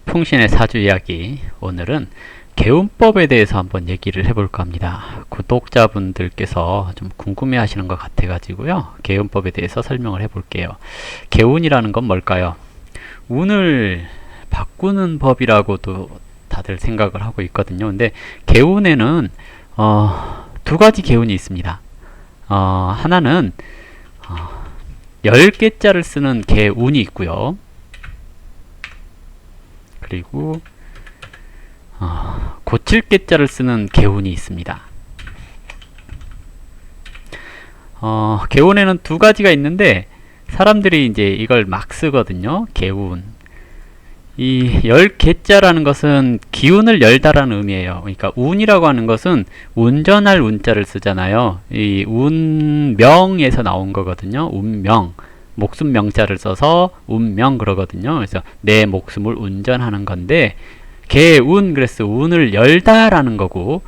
풍신의 사주 이야기, 오늘은 개운법에 대해서 한번 얘기를 해볼까 합니다. 구독자분들께서 좀 궁금해 하시는 것 같아 가지고요, 개운법에 대해서 설명을 해볼게요. 개운이라는 건 뭘까요? 운을 바꾸는 법이라고도 다들 생각을 하고 있거든요. 근데 개운에는 두 가지 개운이 있습니다. 하나는 10개자를 쓰는 개운이 있고요. 그리고 고칠 개자를 쓰는 개운이 있습니다. 개운에는 두 가지가 있는데 사람들이 이제 이걸 막 쓰거든요. 개운. 이 10개자라는 것은 기운을 열다라는 의미예요. 그러니까 운이라고 하는 것은 운전할 운자를 쓰잖아요. 이 운명에서 나온 거거든요. 운명. 목숨 명자를 써서 운명 그러거든요. 그래서 내 목숨을 운전하는 건데, 개운, 그래서 운을 열다라는 거고,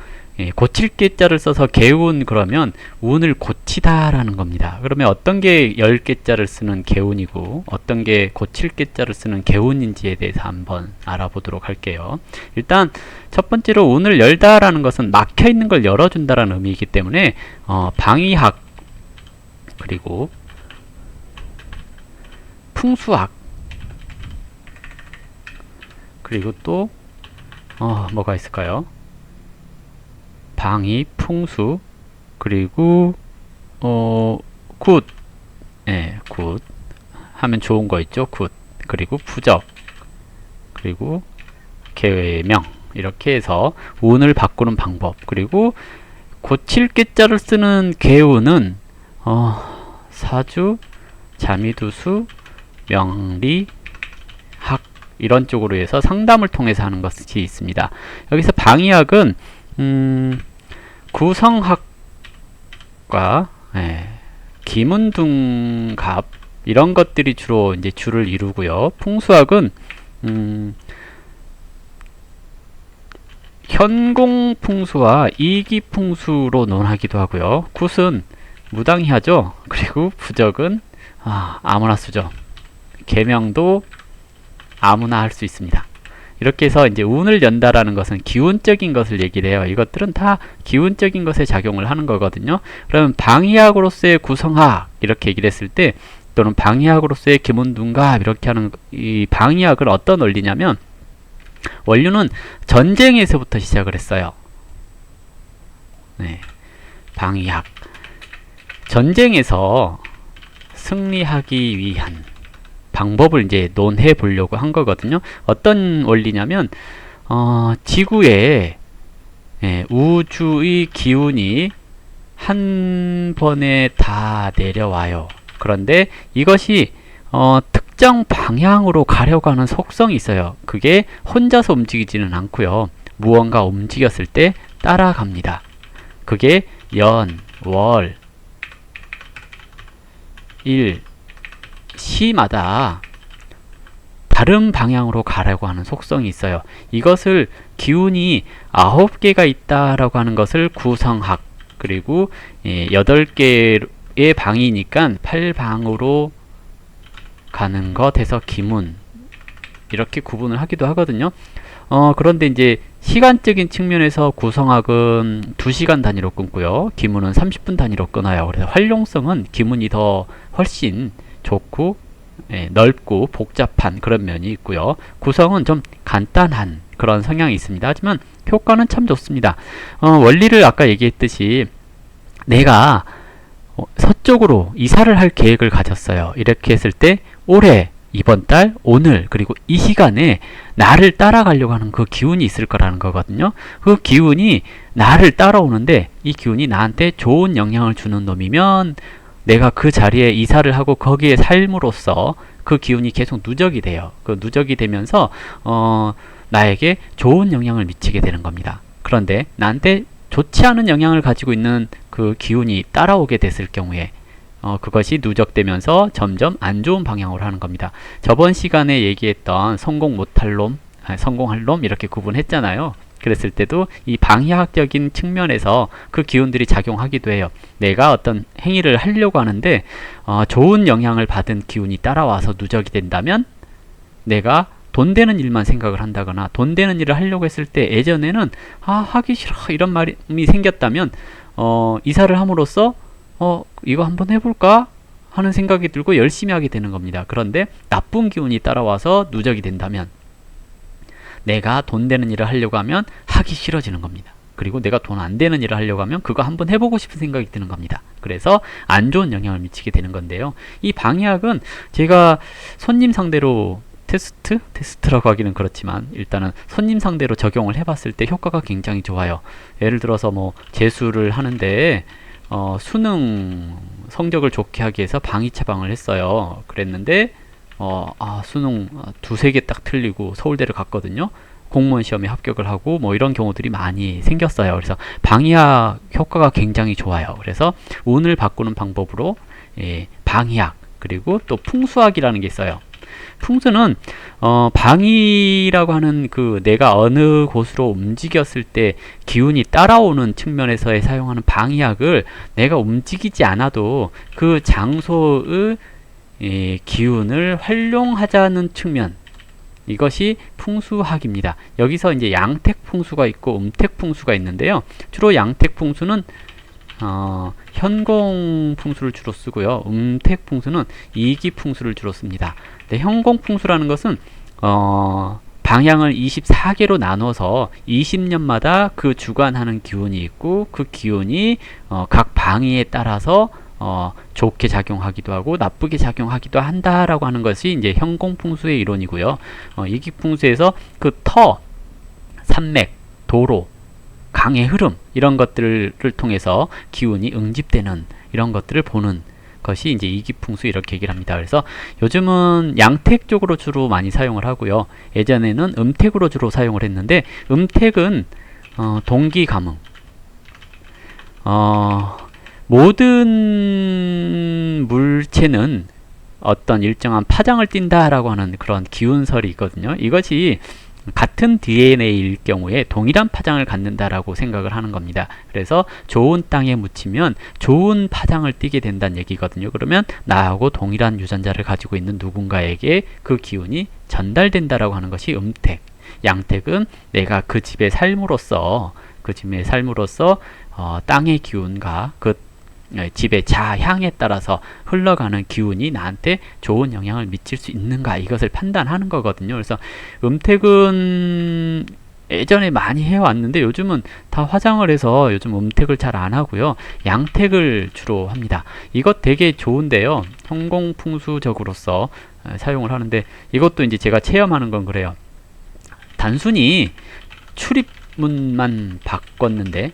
고칠 개자를 써서 개운 그러면 운을 고치다라는 겁니다. 그러면 어떤 게 10개자를 쓰는 개운이고 어떤 게 고칠 개자를 쓰는 개운인지에 대해서 한번 알아보도록 할게요. 일단 첫 번째로 운을 열다라는 것은 막혀 있는 걸 열어준다라는 의미이기 때문에 방위학, 그리고 풍수학, 그리고 또 뭐가 있을까요? 방위, 풍수, 그리고 굿, 굿 하면 좋은 거 있죠. 굿. 그리고 부적, 그리고 계명, 이렇게 해서 운을 바꾸는 방법. 그리고 고칠 개자를 쓰는 개운은 사주, 자미두수, 명리, 학, 이런 쪽으로 해서 상담을 통해서 하는 것이 있습니다. 여기서 방위학은 구성학과 기문둥갑, 이런 것들이 주로 이제 주를 이루고요. 풍수학은 현공풍수와 이기풍수로 논하기도 하고요. 굿은 무당이하죠. 그리고 부적은 아무나 쓰죠. 계명도 아무나 할 수 있습니다. 이렇게 해서 이제 운을 연다라는 것은 기운적인 것을 얘기를 해요. 이것들은 다 기운적인 것에 작용을 하는 거거든요. 그러면 방위학으로서의 구성학, 이렇게 얘기를 했을 때, 또는 방위학으로서의 기문둔갑, 이렇게 하는 이 방위학은 어떤 원리냐면, 원류는 전쟁에서부터 시작을 했어요. 방위학. 전쟁에서 승리하기 위한 방법을 이제 논해 보려고 한 거거든요. 어떤 원리냐면, 지구에 우주의 기운이 한 번에 다 내려와요. 그런데 이것이 특정 방향으로 가려고 하는 속성이 있어요. 그게 혼자서 움직이지는 않고요. 무언가 움직였을 때 따라갑니다. 그게 연, 월, 일, 시마다 다른 방향으로 가려고 하는 속성이 있어요. 이것을 기운이 9개가 있다라고 하는 것을 구성학, 그리고 8개의 방이니까 8방으로 가는 것 해서 기문, 이렇게 구분을 하기도 하거든요. 그런데 이제 시간적인 측면에서 구성학은 2시간 단위로 끊고요. 기문은 30분 단위로 끊어요. 그래서 활용성은 기문이 더 훨씬 좋고 넓고 복잡한 그런 면이 있고요. 구성은 좀 간단한 그런 성향이 있습니다. 하지만 효과는 참 좋습니다. 원리를 아까 얘기했듯이, 내가 서쪽으로 이사를 할 계획을 가졌어요. 이렇게 했을 때 올해, 이번 달, 오늘, 그리고 이 시간에 나를 따라가려고 하는 그 기운이 있을 거라는 거거든요. 그 기운이 나를 따라오는데, 이 기운이 나한테 좋은 영향을 주는 놈이면 내가 그 자리에 이사를 하고 거기에 삶으로써 그 기운이 계속 누적이 돼요. 그 누적이 되면서 나에게 좋은 영향을 미치게 되는 겁니다. 그런데 나한테 좋지 않은 영향을 가지고 있는 그 기운이 따라오게 됐을 경우에 그것이 누적되면서 점점 안 좋은 방향으로 하는 겁니다. 저번 시간에 얘기했던 성공 못할 놈, 성공할 놈, 이렇게 구분했잖아요. 그랬을 때도 이 방위학적인 측면에서 그 기운들이 작용하기도 해요. 내가 어떤 행위를 하려고 하는데 좋은 영향을 받은 기운이 따라와서 누적이 된다면 내가 돈 되는 일만 생각을 한다거나 돈 되는 일을 하려고 했을 때 예전에는 하기 싫어 이런 마음이 생겼다면 이사를 함으로써 이거 한번 해볼까 하는 생각이 들고 열심히 하게 되는 겁니다. 그런데 나쁜 기운이 따라와서 누적이 된다면 내가 돈 되는 일을 하려고 하면 하기 싫어지는 겁니다. 그리고 내가 돈 안 되는 일을 하려고 하면 그거 한번 해보고 싶은 생각이 드는 겁니다. 그래서 안 좋은 영향을 미치게 되는 건데요. 이 방해학은 제가 손님 상대로 테스트라고 하기는 그렇지만 일단은 손님 상대로 적용을 해봤을 때 효과가 굉장히 좋아요. 예를 들어서 뭐 재수를 하는데 수능 성적을 좋게 하기 위해서 방위 처방을 했어요. 그랬는데 수능 두세 개 딱 틀리고 서울대를 갔거든요. 공무원 시험에 합격을 하고 뭐 이런 경우들이 많이 생겼어요. 그래서 방위학 효과가 굉장히 좋아요. 그래서 운을 바꾸는 방법으로 방위학 그리고 또 풍수학이라는 게 있어요. 풍수는 방위라고 하는 그 내가 어느 곳으로 움직였을 때 기운이 따라오는 측면에서의 사용하는 방위학을 내가 움직이지 않아도 그 장소의 기운을 활용하자는 측면, 이것이 풍수학입니다. 여기서 이제 양택풍수가 있고 음택풍수가 있는데요. 주로 양택풍수는 현공풍수를 주로 쓰고요. 음택풍수는 이기풍수를 주로 씁니다. 네, 현공풍수라는 것은 방향을 24개로 나눠서 20년마다 그 주관하는 기운이 있고 그 기운이 각 방위에 따라서 좋게 작용하기도 하고 나쁘게 작용하기도 한다라고 하는 것이 이제 현공풍수의 이론이고요. 이기풍수에서 그 터, 산맥, 도로, 강의 흐름 이런 것들을 통해서 기운이 응집되는 이런 것들을 보는 것이 이제 이기풍수 이렇게 얘기를 합니다. 그래서 요즘은 양택 쪽으로 주로 많이 사용을 하고요. 예전에는 음택으로 주로 사용을 했는데 음택은 동기감응 모든 물체는 어떤 일정한 파장을 띈다라고 하는 그런 기운설이 있거든요. 이것이 같은 DNA일 경우에 동일한 파장을 갖는다라고 생각을 하는 겁니다. 그래서 좋은 땅에 묻히면 좋은 파장을 띠게 된다는 얘기거든요. 그러면 나하고 동일한 유전자를 가지고 있는 누군가에게 그 기운이 전달된다라고 하는 것이 음택. 양택은 내가 그 집에 삶으로써 땅의 기운과 그 집의 자향에 따라서 흘러가는 기운이 나한테 좋은 영향을 미칠 수 있는가 이것을 판단하는 거거든요. 그래서 음택은 예전에 많이 해왔는데 요즘은 다 화장을 해서 요즘 음택을 잘 안 하고요. 양택을 주로 합니다. 이것 되게 좋은데요. 현공풍수적으로서 사용을 하는데 이것도 이제 제가 체험하는 건 그래요. 단순히 출입문만 바꿨는데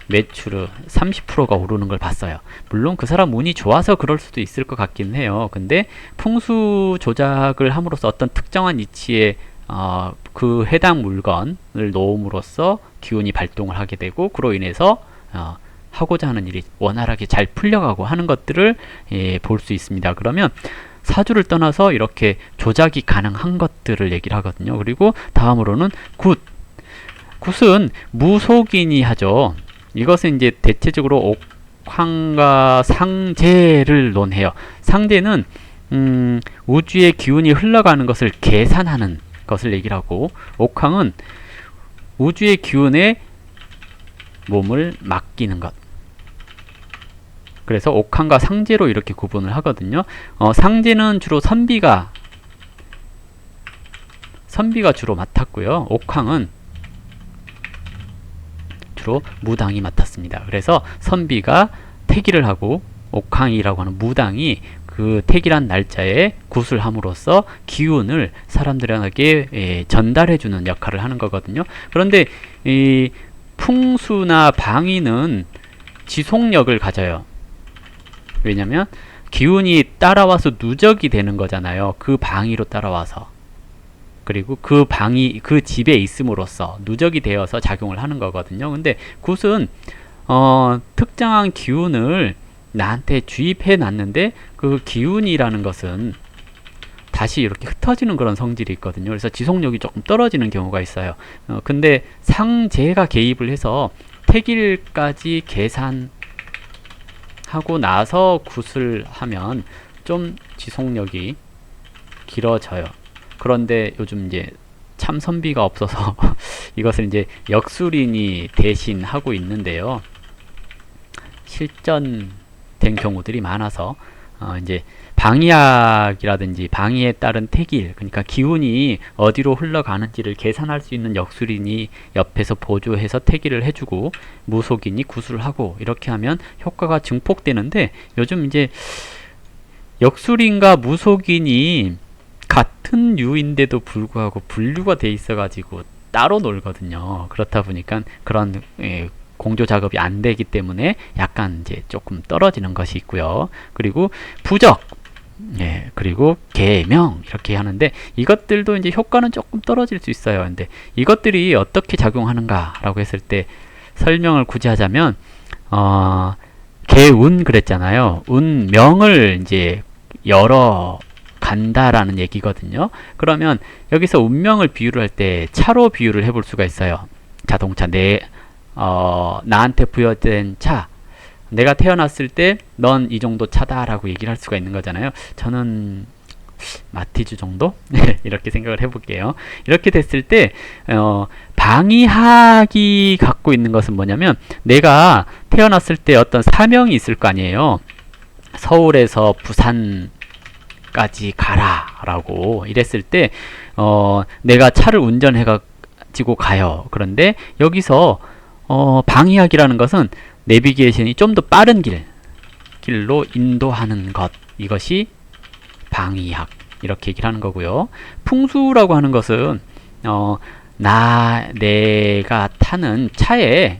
매출을 30%가 오르는 걸 봤어요. 물론 그 사람 운이 좋아서 그럴 수도 있을 것 같긴 해요. 근데 풍수 조작을 함으로써 어떤 특정한 위치에 그 해당 물건을 놓음으로써 기운이 발동을 하게 되고 그로 인해서 하고자 하는 일이 원활하게 잘 풀려가고 하는 것들을 볼 수 있습니다. 그러면 사주를 떠나서 이렇게 조작이 가능한 것들을 얘기를 하거든요. 그리고 다음으로는 굿은 무속인이 하죠. 이것은 이제 대체적으로 옥황과 상제를 논해요. 상제는 우주의 기운이 흘러가는 것을 계산하는 것을 얘기를 하고 옥황은 우주의 기운에 몸을 맡기는 것. 그래서 옥황과 상제로 이렇게 구분을 하거든요. 상제는 주로 선비가 주로 맡았고요. 옥황은 주로 무당이 맡았습니다. 그래서 선비가 태기를 하고 옥황이라고 하는 무당이 그 태기란 날짜에 굿을 함으로써 기운을 사람들에게 전달해주는 역할을 하는 거거든요. 그런데 이 풍수나 방위는 지속력을 가져요. 왜냐면 기운이 따라와서 누적이 되는 거잖아요. 그 방위로 따라와서. 그리고 그 방이 그 집에 있음으로써 누적이 되어서 작용을 하는 거거든요. 근데 굿은 특정한 기운을 나한테 주입해 놨는데 그 기운이라는 것은 다시 이렇게 흩어지는 그런 성질이 있거든요. 그래서 지속력이 조금 떨어지는 경우가 있어요. 근데 상제가 개입을 해서 태길까지 계산하고 나서 굿을 하면 좀 지속력이 길어져요. 그런데 요즘 이제 참선비가 없어서 이것을 이제 역술인이 대신 하고 있는데요. 실전된 경우들이 많아서 이제 방위학이라든지 방위에 따른 태길, 그러니까 기운이 어디로 흘러가는지를 계산할 수 있는 역술인이 옆에서 보조해서 태길을 해주고 무속인이 구술을 하고 이렇게 하면 효과가 증폭되는데, 요즘 이제 역술인과 무속인이 같은 류인데도 불구하고 분류가 돼 있어가지고 따로 놀거든요. 그렇다 보니까 그런 공조 작업이 안 되기 때문에 약간 이제 조금 떨어지는 것이 있고요. 그리고 부적, 그리고 계명 이렇게 하는데 이것들도 이제 효과는 조금 떨어질 수 있어요. 근데 이것들이 어떻게 작용하는가라고 했을 때 설명을 굳이 하자면 계운 그랬잖아요. 운명을 이제 열어 간다라는 얘기거든요. 그러면 여기서 운명을 비유를 할 때 차로 비유를 해볼 수가 있어요. 자동차 나한테 부여된 차, 내가 태어났을 때 넌 이 정도 차다라고 얘기를 할 수가 있는 거잖아요. 저는 마티즈 정도? 이렇게 생각을 해볼게요. 이렇게 됐을 때 방위학이 갖고 있는 것은 뭐냐면, 내가 태어났을 때 어떤 사명이 있을 거 아니에요. 서울에서 부산까지 가라 라고 이랬을 때 내가 차를 운전해 가지고 가요. 그런데 여기서 방위학이라는 것은 내비게이션이 좀 더 빠른 길로 인도하는 것, 이것이 방위학, 이렇게 얘기를 하는 거고요. 풍수라고 하는 것은 내가 타는 차의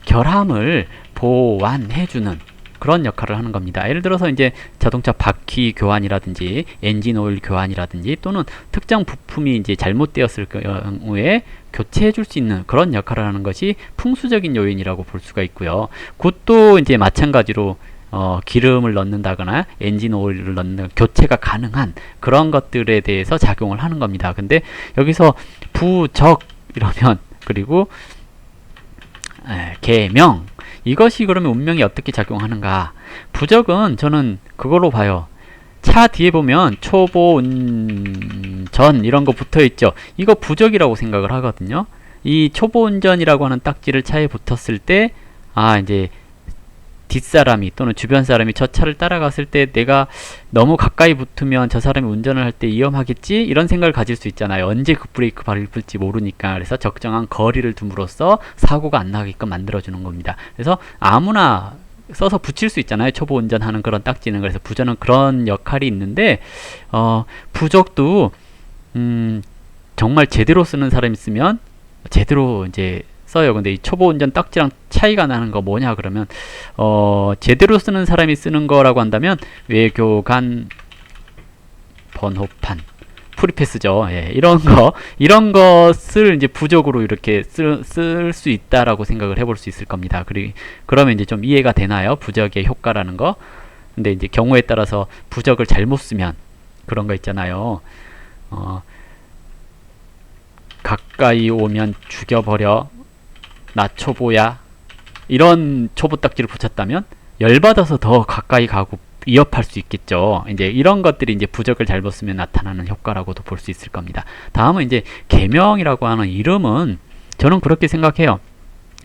결함을 보완해주는 그런 역할을 하는 겁니다. 예를 들어서 이제 자동차 바퀴 교환이라든지 엔진 오일 교환이라든지 또는 특정 부품이 이제 잘못되었을 경우에 교체해 줄 수 있는 그런 역할을 하는 것이 풍수적인 요인이라고 볼 수가 있고요. 굿도 이제 마찬가지로 기름을 넣는다거나 엔진 오일을 넣는 교체가 가능한 그런 것들에 대해서 작용을 하는 겁니다. 근데 여기서 부적 이러면, 그리고 계명, 이것이 그러면 운명이 어떻게 작용하는가? 부적은 저는 그걸로 봐요. 차 뒤에 보면 초보 운전 이런 거 붙어 있죠. 이거 부적이라고 생각을 하거든요. 이 초보 운전이라고 하는 딱지를 차에 붙었을 때, 이제 뒷사람이 또는 주변 사람이 저 차를 따라갔을 때 내가 너무 가까이 붙으면 저 사람이 운전을 할 때 위험하겠지? 이런 생각을 가질 수 있잖아요. 언제 급브레이크 밟을지 모르니까. 그래서 적정한 거리를 둠으로써 사고가 안 나게끔 만들어주는 겁니다. 그래서 아무나 써서 붙일 수 있잖아요. 초보 운전하는 그런 딱지는. 그래서 부적은 그런 역할이 있는데, 부적도 정말 제대로 쓰는 사람이 있으면 제대로 이제 써요. 근데 이 초보 운전 딱지랑 차이가 나는 거 뭐냐 그러면, 제대로 쓰는 사람이 쓰는 거라고 한다면 외교관, 번호판, 프리패스죠. 이런 것을 이제 부적으로 이렇게 쓸 수 있다라고 생각을 해볼 수 있을 겁니다. 그러면 이제 좀 이해가 되나요? 부적의 효과라는 거. 근데 이제 경우에 따라서 부적을 잘못 쓰면 그런 거 있잖아요. 가까이 오면 죽여버려. 나 초보야. 이런 초보 딱지를 붙였다면 열받아서 더 가까이 가고 위협할 수 있겠죠. 이제 이런 것들이 이제 부적을 잘못 쓰면 나타나는 효과라고도 볼 수 있을 겁니다. 다음은 이제 계명이라고 하는 이름은 저는 그렇게 생각해요.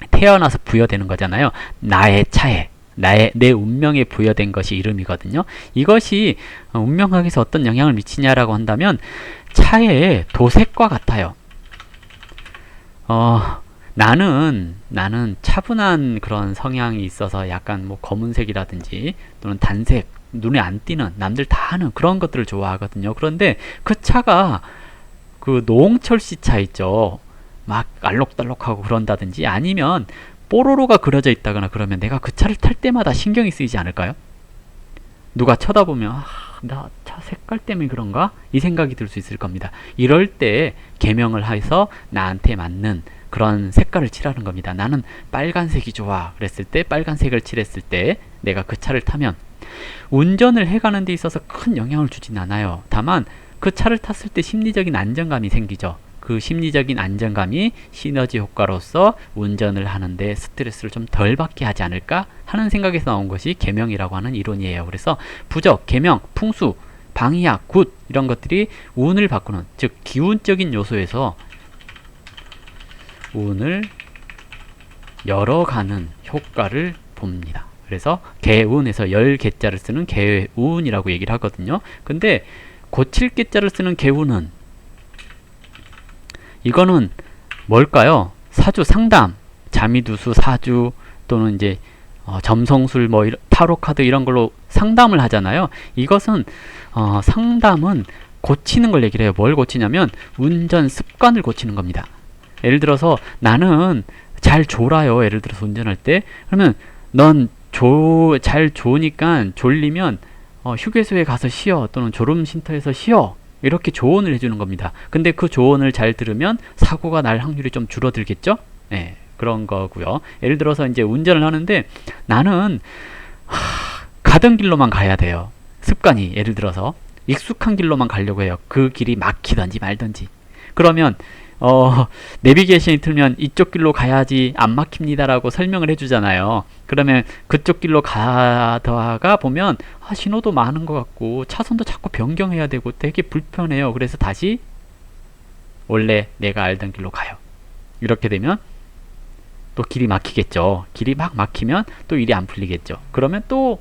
태어나서 부여되는 거잖아요. 나의 차에, 내 운명에 부여된 것이 이름이거든요. 이것이 운명학에서 어떤 영향을 미치냐라고 한다면 차의 도색과 같아요. 나는 차분한 그런 성향이 있어서 약간 뭐 검은색이라든지 또는 단색, 눈에 안 띄는, 남들 다 하는 그런 것들을 좋아하거든요. 그런데 그 차가 그 노홍철씨 차 있죠. 막 알록달록하고 그런다든지 아니면 뽀로로가 그려져 있다거나 그러면 내가 그 차를 탈 때마다 신경이 쓰이지 않을까요? 누가 쳐다보면 나 차 색깔 때문에 그런가? 이 생각이 들 수 있을 겁니다. 이럴 때 계명을 해서 나한테 맞는 그런 색깔을 칠하는 겁니다. 나는 빨간색이 좋아 그랬을 때 빨간색을 칠했을 때 내가 그 차를 타면 운전을 해가는 데 있어서 큰 영향을 주진 않아요. 다만 그 차를 탔을 때 심리적인 안정감이 생기죠. 그 심리적인 안정감이 시너지 효과로서 운전을 하는데 스트레스를 좀 덜 받게 하지 않을까 하는 생각에서 나온 것이 계명이라고 하는 이론이에요. 그래서 부적, 계명, 풍수, 방이약, 굿 이런 것들이 운을 바꾸는, 즉 기운적인 요소에서 운을 열어가는 효과를 봅니다. 그래서 개운에서 열 개자를 쓰는 개운이라고 얘기를 하거든요. 근데 고칠 개자를 쓰는 개운은 이거는 뭘까요? 사주 상담, 자미두수 사주 또는 이제 점성술 뭐 타로 카드 이런 걸로 상담을 하잖아요. 이것은 상담은 고치는 걸 얘기를 해요. 뭘 고치냐면 운전 습관을 고치는 겁니다. 예를 들어서 나는 잘 졸아요. 예를 들어서 운전할 때. 그러면 넌 잘 조니까 졸리면 휴게소에 가서 쉬어 또는 졸음쉼터에서 쉬어 이렇게 조언을 해주는 겁니다. 근데 그 조언을 잘 들으면 사고가 날 확률이 좀 줄어들겠죠? 네, 그런 거고요. 예를 들어서 이제 운전을 하는데 나는 가던 길로만 가야 돼요. 습관이 예를 들어서 익숙한 길로만 가려고 해요. 그 길이 막히든지 말든지. 그러면 내비게이션이 틀면 이쪽 길로 가야지 안 막힙니다라고 설명을 해주잖아요. 그러면 그쪽 길로 가다가 보면 신호도 많은 것 같고 차선도 자꾸 변경해야 되고 되게 불편해요. 그래서 다시 원래 내가 알던 길로 가요. 이렇게 되면 또 길이 막히겠죠. 길이 막 막히면 또 일이 안 풀리겠죠. 그러면 또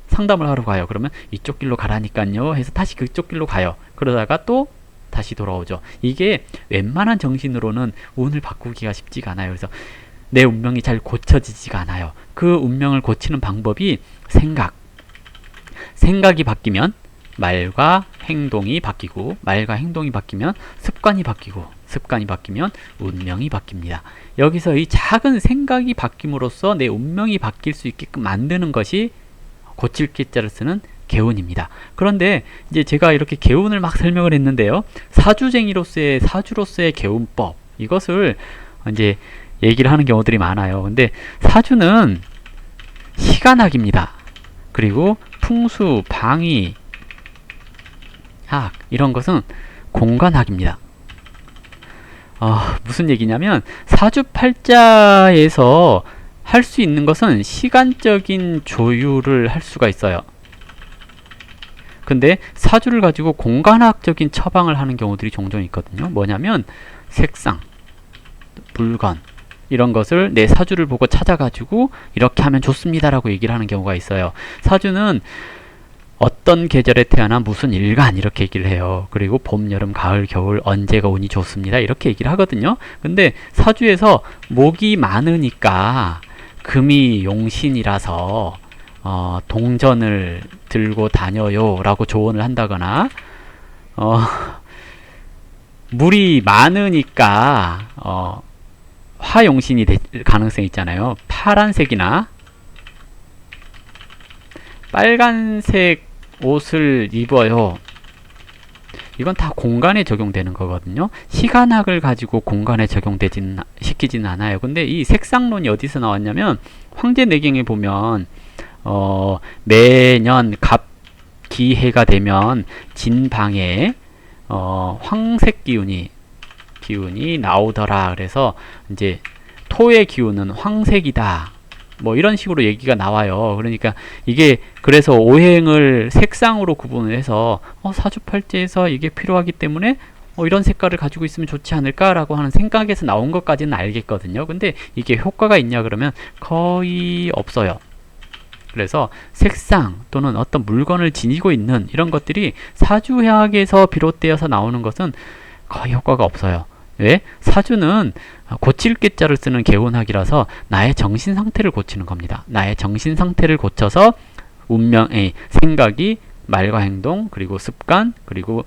상담을 하러 가요. 그러면 이쪽 길로 가라니까요 해서 다시 그쪽 길로 가요. 그러다가 또 다시 돌아오죠. 이게 웬만한 정신으로는 운을 바꾸기가 쉽지가 않아요. 그래서 내 운명이 잘 고쳐지지가 않아요. 그 운명을 고치는 방법이 생각이 바뀌면 말과 행동이 바뀌고 말과 행동이 바뀌면 습관이 바뀌고 습관이 바뀌면 운명이 바뀝니다. 여기서 이 작은 생각이 바뀜으로써 내 운명이 바뀔 수 있게끔 만드는 것이 고칠 기자를 쓰는 개운입니다. 그런데 이제 제가 이렇게 개운을 막 설명을 했는데요. 사주로서의 개운법 이것을 이제 얘기를 하는 경우들이 많아요. 근데 사주는 시간학입니다. 그리고 풍수, 방위, 학 이런 것은 공간학입니다. 무슨 얘기냐면 사주팔자에서 할 수 있는 것은 시간적인 조율을 할 수가 있어요. 근데 사주를 가지고 공간학적인 처방을 하는 경우들이 종종 있거든요. 뭐냐면 색상, 물건 이런 것을 내 사주를 보고 찾아가지고 이렇게 하면 좋습니다라고 얘기를 하는 경우가 있어요. 사주는 어떤 계절에 태어난 무슨 일간 이렇게 얘기를 해요. 그리고 봄, 여름, 가을, 겨울 언제가 운이 좋습니다 이렇게 얘기를 하거든요. 근데 사주에서 목이 많으니까 금이 용신이라서 동전을 들고 다녀요 라고 조언을 한다거나 물이 많으니까 화용신이 될 가능성이 있잖아요. 파란색이나 빨간색 옷을 입어요. 이건 다 공간에 적용되는 거거든요. 시간학을 가지고 공간에 시키지는 않아요. 근데 이 색상론이 어디서 나왔냐면 황제내경에 보면 매년 갑기해가 되면 진방에 황색 기운이 나오더라. 그래서 이제 토의 기운은 황색이다. 뭐 이런 식으로 얘기가 나와요. 그러니까 이게 그래서 오행을 색상으로 구분을 해서 사주팔자에서 이게 필요하기 때문에 이런 색깔을 가지고 있으면 좋지 않을까라고 하는 생각에서 나온 것까지는 알겠거든요. 근데 이게 효과가 있냐 그러면 거의 없어요. 그래서 색상 또는 어떤 물건을 지니고 있는 이런 것들이 사주학에서 비롯되어서 나오는 것은 거의 효과가 없어요. 왜? 사주는 고칠 개자를 쓰는 개운학이라서 나의 정신 상태를 고치는 겁니다. 나의 정신 상태를 고쳐서 운명의 생각이 말과 행동 그리고 습관 그리고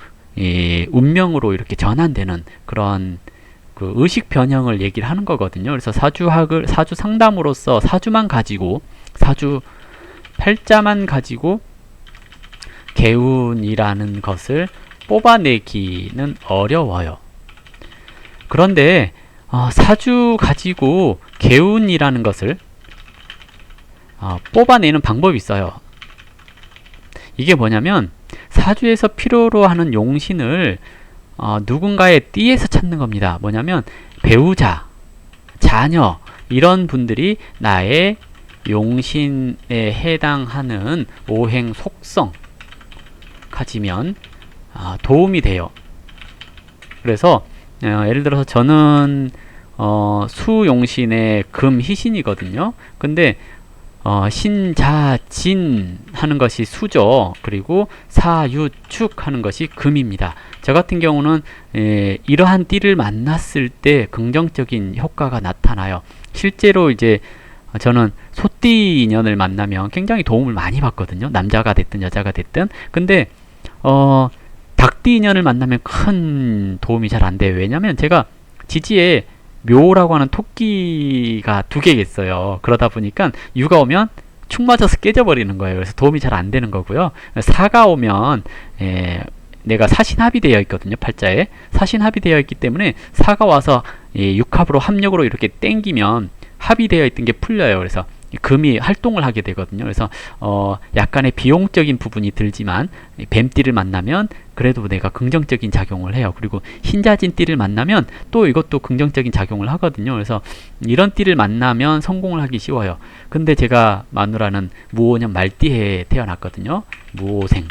운명으로 이렇게 전환되는 그런 그 의식 변형을 얘기를 하는 거거든요. 그래서 사주 상담으로서 사주만 가지고 사주 팔자만 가지고 개운이라는 것을 뽑아내기는 어려워요. 그런데 사주 가지고 개운이라는 것을 뽑아내는 방법이 있어요. 이게 뭐냐면 사주에서 필요로 하는 용신을 누군가의 띠에서 찾는 겁니다. 뭐냐면 배우자, 자녀 이런 분들이 나의 용신에 해당하는 오행 속성 가지면 도움이 돼요. 그래서 예를 들어서 저는 수용신의 금희신이거든요. 근데 신자진 하는 것이 수죠. 그리고 사유축 하는 것이 금입니다. 저 같은 경우는 이러한 띠를 만났을 때 긍정적인 효과가 나타나요. 실제로 이제 저는 소띠 인연을 만나면 굉장히 도움을 많이 받거든요. 남자가 됐든 여자가 됐든. 근데 닭띠 인연을 만나면 큰 도움이 잘 안 돼요. 왜냐면 제가 지지에 묘라고 하는 토끼가 2개 있어요. 그러다 보니까 유가 오면 축 맞아서 깨져버리는 거예요. 그래서 도움이 잘 안 되는 거고요. 사가 오면 내가 사신합이 되어 있거든요. 팔자에 사신합이 되어 있기 때문에 사가 와서 육합으로 합력으로 이렇게 땡기면 합이 되어 있던 게 풀려요. 그래서 금이 활동을 하게 되거든요. 그래서 약간의 비용적인 부분이 들지만 뱀띠를 만나면 그래도 내가 긍정적인 작용을 해요. 그리고 신자진 띠를 만나면 또 이것도 긍정적인 작용을 하거든요. 그래서 이런 띠를 만나면 성공을 하기 쉬워요. 근데 제가 마누라는 무오년 말띠에 태어났거든요. 무오생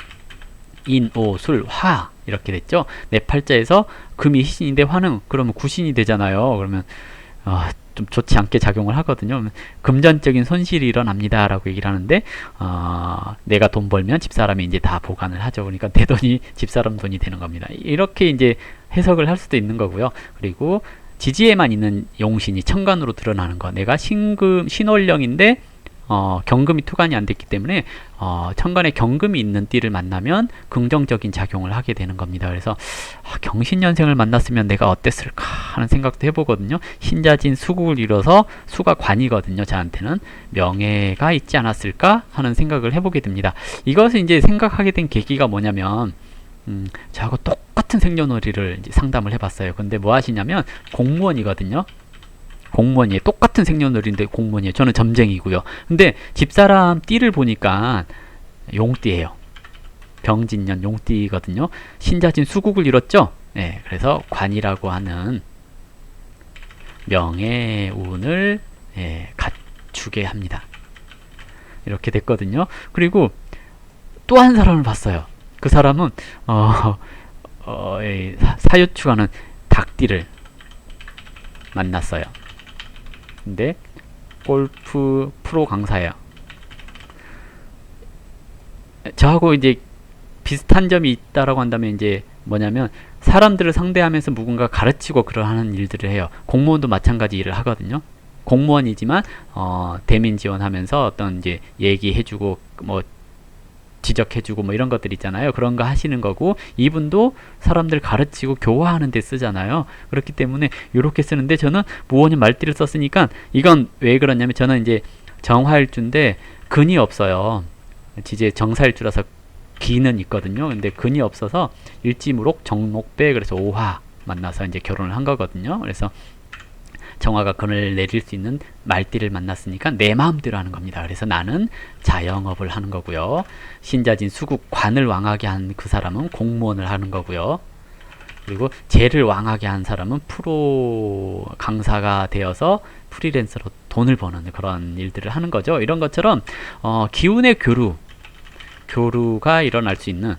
인오술 화 이렇게 됐죠. 내 팔자에서 금이 희신인데 화는 그러면 구신이 되잖아요. 그러면 좀 좋지 않게 작용을 하거든요. 금전적인 손실이 일어납니다 라고 얘기를 하는데 내가 돈 벌면 집사람이 이제 다 보관을 하죠. 그러니까 내 돈이 집사람 돈이 되는 겁니다. 이렇게 이제 해석을 할 수도 있는 거고요. 그리고 지지에만 있는 용신이 천간으로 드러나는 거. 내가 신월령인데 경금이 투간이 안 됐기 때문에 천간에 경금이 있는 띠를 만나면 긍정적인 작용을 하게 되는 겁니다. 그래서 경신년생을 만났으면 내가 어땠을까 하는 생각도 해보거든요. 신자진 수국을 이뤄서 수가 관이거든요. 저한테는 명예가 있지 않았을까 하는 생각을 해보게 됩니다. 이것을 이제 생각하게 된 계기가 뭐냐면 저하고 똑같은 생년월일을 이제 상담을 해봤어요. 근데 뭐 하시냐면 공무원이거든요. 공무원이에요. 똑같은 생년월일인데 공무원이에요. 저는 점쟁이고요. 근데 집사람 띠를 보니까 용띠예요. 병진년 용띠거든요. 신자진 수국을 이뤘죠. 네, 그래서 관이라고 하는 명예운을 갖추게 합니다. 이렇게 됐거든요. 그리고 또 한 사람을 봤어요. 그 사람은 사유축하는 닭띠를 만났어요. 근데 골프 프로 강사예요. 저하고 이제 비슷한 점이 있다라고 한다면 이제 뭐냐면 사람들을 상대하면서 누군가 가르치고 그러하는 일들을 해요. 공무원도 마찬가지 일을 하거든요. 공무원이지만 대민 지원하면서 어떤 이제 얘기해주고 뭐 지적해주고 뭐 이런 것들 있잖아요. 그런 거 하시는 거고, 이분도 사람들 가르치고 교화하는 데 쓰잖아요. 그렇기 때문에 이렇게 쓰는데 저는 무오년 말띠를 썼으니까 이건 왜 그러냐면 저는 이제 정화일주인데 근이 없어요. 지제 정사일주라서 기는 있거든요. 근데 근이 없어서 일지무록 정록배 그래서 오화 만나서 이제 결혼을 한 거거든요. 그래서 정화가 근을 내릴 수 있는 말띠를 만났으니까 내 마음대로 하는 겁니다. 그래서 나는 자영업을 하는 거고요. 신자진 수국 관을 왕하게 한 그 사람은 공무원을 하는 거고요. 그리고 재를 왕하게 한 사람은 프로 강사가 되어서 프리랜서로 돈을 버는 그런 일들을 하는 거죠. 이런 것처럼 기운의 교류가 일어날 수 있는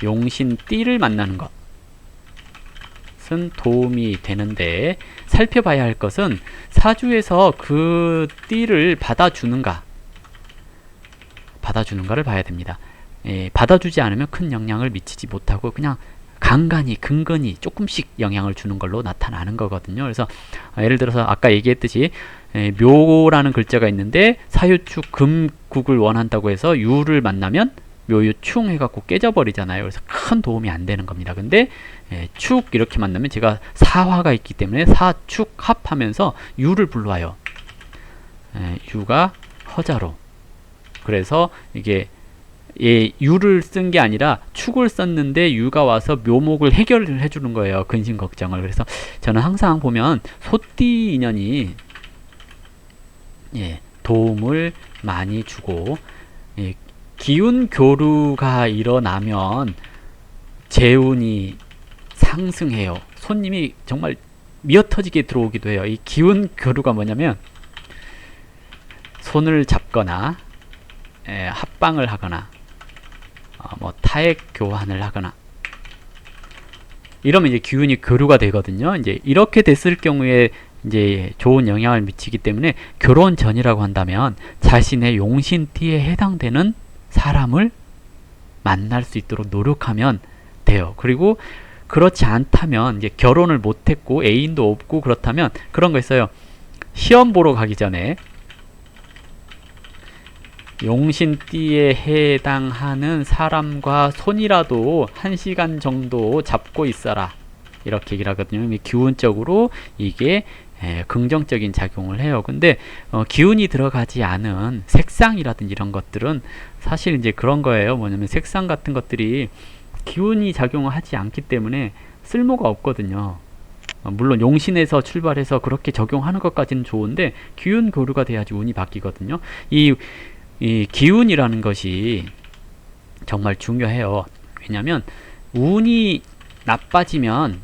용신띠를 만나는 것 은 도움이 되는데, 살펴봐야 할 것은 사주에서 그 띠를 받아주는가를 봐야 됩니다. 받아주지 않으면 큰 영향을 미치지 못하고 그냥 간간히 근근히 조금씩 영향을 주는 걸로 나타나는 거거든요. 그래서 예를 들어서 아까 얘기했듯이 묘라는 글자가 있는데 사유축 금국을 원한다고 해서 유를 만나면 묘유충 해갖고 깨져버리잖아요. 그래서 큰 도움이 안 되는 겁니다. 근데 축 이렇게 만나면 제가 사화가 있기 때문에 사축 합하면서 유를 불러와요. 유가 허자로. 그래서 이게 유를 쓴 게 아니라 축을 썼는데 유가 와서 묘목을 해결을 해주는 거예요. 근심 걱정을. 그래서 저는 항상 보면 소띠 인연이 도움을 많이 주고, 기운 교류가 일어나면 재운이 상승해요. 손님이 정말 미어터지게 들어오기도 해요. 이 기운 교류가 뭐냐면 손을 잡거나 합방을 하거나 뭐 타액 교환을 하거나 이러면 이제 기운이 교류가 되거든요. 이제 이렇게 됐을 경우에 이제 좋은 영향을 미치기 때문에 결혼 전이라고 한다면 자신의 용신띠에 해당되는 사람을 만날 수 있도록 노력하면 돼요. 그리고 그렇지 않다면 이제 결혼을 못했고 애인도 없고 그렇다면 그런 거 있어요. 시험 보러 가기 전에 용신띠에 해당하는 사람과 손이라도 1시간 정도 잡고 있어라. 이렇게 얘기를 하거든요. 기운적으로 이게 긍정적인 작용을 해요. 근데 기운이 들어가지 않은 색상이라든지 이런 것들은 사실 이제 그런 거예요. 뭐냐면 색상 같은 것들이 기운이 작용을 하지 않기 때문에 쓸모가 없거든요. 물론 용신에서 출발해서 그렇게 적용하는 것까지는 좋은데 기운 교류가 돼야지 운이 바뀌거든요. 이 기운이라는 것이 정말 중요해요. 왜냐면 운이 나빠지면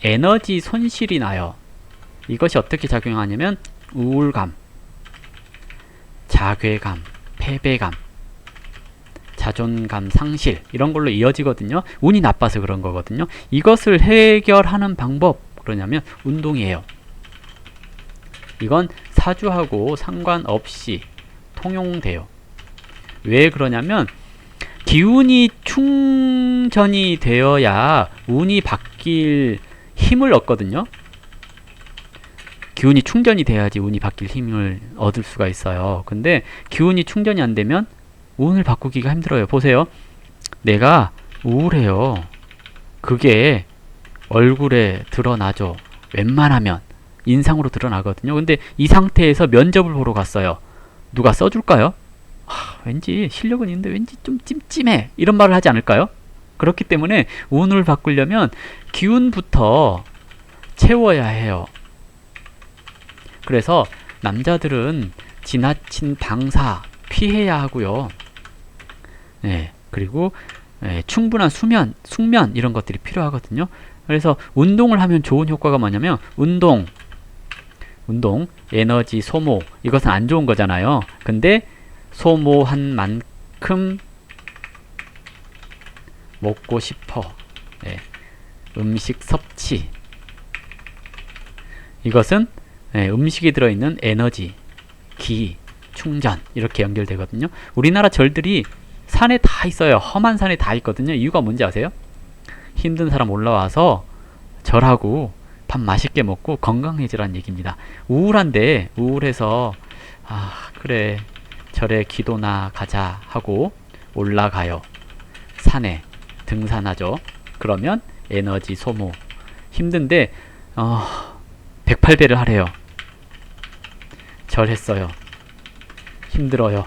에너지 손실이 나요. 이것이 어떻게 작용하냐면 우울감, 자괴감, 패배감, 자존감 상실 이런 걸로 이어지거든요. 운이 나빠서 그런 거거든요. 이것을 해결하는 방법 그러냐면 운동이에요. 이건 사주하고 상관없이 통용돼요. 왜 그러냐면 기운이 충전이 되어야 운이 바뀔 힘을 얻거든요. 기운이 충전이 돼야지 운이 바뀔 힘을 얻을 수가 있어요. 근데 기운이 충전이 안 되면 운을 바꾸기가 힘들어요. 보세요. 내가 우울해요. 그게 얼굴에 드러나죠. 웬만하면 인상으로 드러나거든요. 근데 이 상태에서 면접을 보러 갔어요. 누가 써줄까요? 왠지 실력은 있는데 왠지 좀 찜찜해. 이런 말을 하지 않을까요? 그렇기 때문에 운을 바꾸려면 기운부터 채워야 해요. 그래서 남자들은 지나친 방사 피해야 하고요. 그리고 충분한 숙면 이런 것들이 필요하거든요. 그래서 운동을 하면 좋은 효과가 뭐냐면 운동, 에너지 소모 이것은 안 좋은 거잖아요. 근데 소모한 만큼 먹고 싶어. 음식 섭취 이것은 음식이 들어있는 에너지, 기, 충전 이렇게 연결되거든요. 우리나라 절들이 산에 다 있어요. 험한 산에 다 있거든요. 이유가 뭔지 아세요? 힘든 사람 올라와서 절하고 밥 맛있게 먹고 건강해지라는 얘기입니다. 우울한데 우울해서 그래 절에 기도나 가자 하고 올라가요. 산에 등산하죠. 그러면 에너지 소모 힘든데 108배를 하래요. 절했어요. 힘들어요.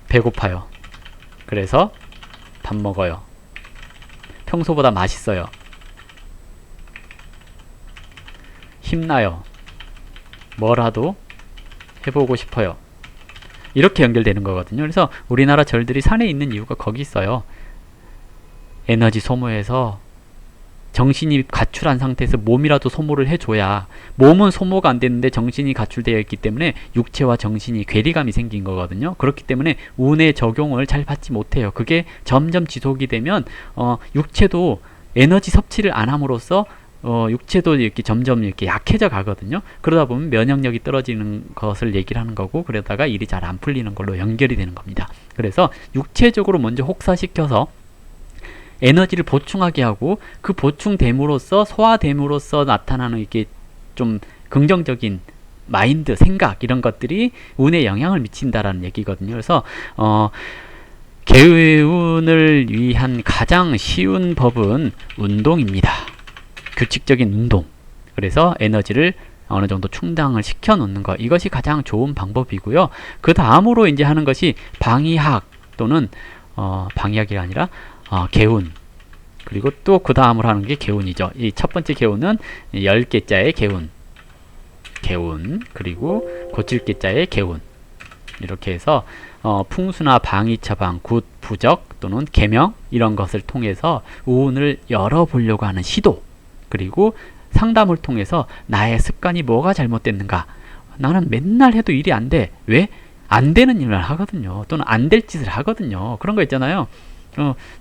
배고파요. 그래서 밥 먹어요. 평소보다 맛있어요. 힘나요. 뭐라도 해보고 싶어요. 이렇게 연결되는 거거든요. 그래서 우리나라 절들이 산에 있는 이유가 거기 있어요. 에너지 소모해서 정신이 가출한 상태에서 몸이라도 소모를 해줘야 몸은 소모가 안 되는데 정신이 가출되어 있기 때문에 육체와 정신이 괴리감이 생긴 거거든요. 그렇기 때문에 운의 적용을 잘 받지 못해요. 그게 점점 지속이 되면 육체도 에너지 섭취를 안 함으로써 육체도 이렇게 점점 이렇게 약해져 가거든요. 그러다 보면 면역력이 떨어지는 것을 얘기를 하는 거고 그러다가 일이 잘 안 풀리는 걸로 연결이 되는 겁니다. 그래서 육체적으로 먼저 혹사시켜서 에너지를 보충하게 하고 그 보충됨으로써 소화됨으로써 나타나는 이렇게 좀 긍정적인 마인드, 생각 이런 것들이 운에 영향을 미친다라는 얘기거든요. 그래서 개운을 위한 가장 쉬운 법은 운동입니다. 규칙적인 운동. 그래서 에너지를 어느 정도 충당을 시켜 놓는 것. 이것이 가장 좋은 방법이고요. 그 다음으로 이제 하는 것이 방위학 또는 방위학이 아니라 개운. 그리고 또 그 다음으로 하는 게 개운이죠. 이 첫 번째 개운은 10개자의 개운. 그리고 고칠 개자의 개운. 이렇게 해서 풍수나 방위 처방, 굿, 부적 또는 계명 이런 것을 통해서 운을 열어보려고 하는 시도. 그리고 상담을 통해서 나의 습관이 뭐가 잘못됐는가. 나는 맨날 해도 일이 안 돼. 왜? 안 되는 일을 하거든요. 또는 안 될 짓을 하거든요. 그런 거 있잖아요.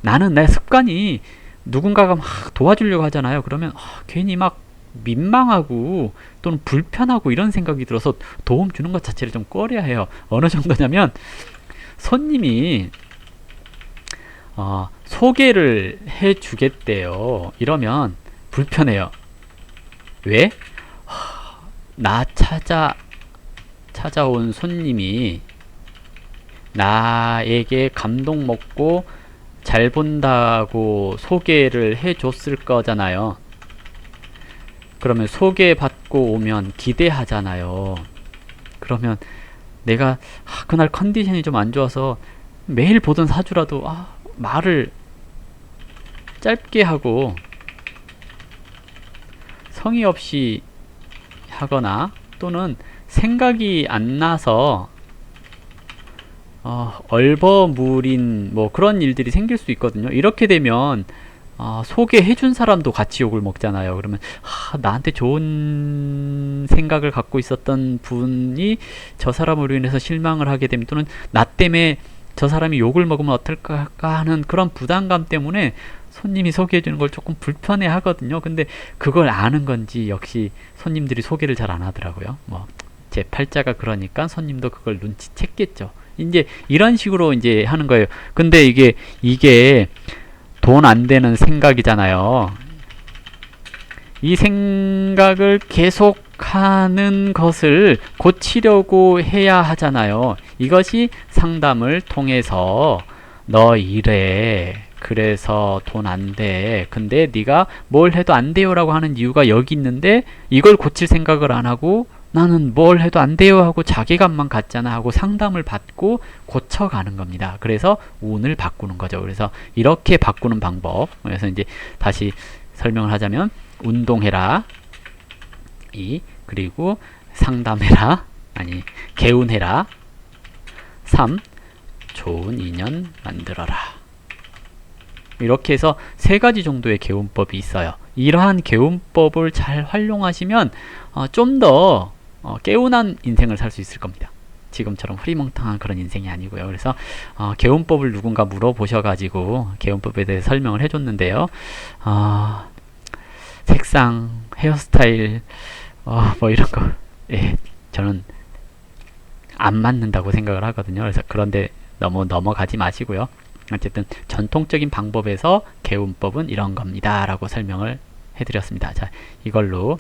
나는 내 습관이 누군가가 막 도와주려고 하잖아요. 그러면 괜히 막 민망하고 또는 불편하고 이런 생각이 들어서 도움 주는 것 자체를 좀 꺼려야 해요. 어느 정도냐면 손님이 소개를 해 주겠대요. 이러면 불편해요. 왜? 나 찾아온 손님이 나에게 감동 먹고 잘 본다고 소개를 해 줬을 거잖아요. 그러면 소개받고 오면 기대하잖아요. 그러면 내가 그날 컨디션이 좀 안 좋아서 매일 보던 사주라도 말을 짧게 하고 성의 없이 하거나 또는 생각이 안 나서 얼버무린 뭐 그런 일들이 생길 수 있거든요. 이렇게 되면 소개해준 사람도 같이 욕을 먹잖아요. 그러면 나한테 좋은 생각을 갖고 있었던 분이 저 사람으로 인해서 실망을 하게 되면 또는 나 때문에 저 사람이 욕을 먹으면 어떨까 하는 그런 부담감 때문에 손님이 소개해주는 걸 조금 불편해 하거든요. 근데 그걸 아는 건지 역시 손님들이 소개를 잘 안 하더라고요. 뭐 제 팔자가 그러니까 손님도 그걸 눈치챘겠죠. 이제 이런 식으로 이제 하는 거예요. 근데 이게 돈 안 되는 생각이잖아요. 이 생각을 계속하는 것을 고치려고 해야 하잖아요. 이것이 상담을 통해서 너 이래. 그래서 돈 안 돼. 근데 네가 뭘 해도 안 돼요 라고 하는 이유가 여기 있는데 이걸 고칠 생각을 안 하고 나는 뭘 해도 안 돼요 하고 자괴감만 갖잖아 하고 상담을 받고 고쳐가는 겁니다. 그래서 운을 바꾸는 거죠. 그래서 이렇게 바꾸는 방법. 그래서 이제 다시 설명을 하자면 운동해라. 그리고 상담해라. 개운해라. 3. 좋은 인연 만들어라. 이렇게 해서 3가지 정도의 개운법이 있어요. 이러한 개운법을 잘 활용하시면 좀 더 개운한 인생을 살 수 있을 겁니다. 지금처럼 흐리멍텅한 그런 인생이 아니고요. 그래서 개운법을 누군가 물어보셔가지고 개운법에 대해 설명을 해줬는데요. 색상, 헤어스타일, 뭐 이런 거, 저는 안 맞는다고 생각을 하거든요. 그래서 그런데 너무 넘어가지 마시고요. 어쨌든 전통적인 방법에서 개운법은 이런 겁니다 라고 설명을 해드렸습니다. 자, 이걸로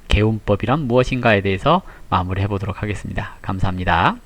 개운법이란 무엇인가에 대해서 마무리해 보도록 하겠습니다. 감사합니다.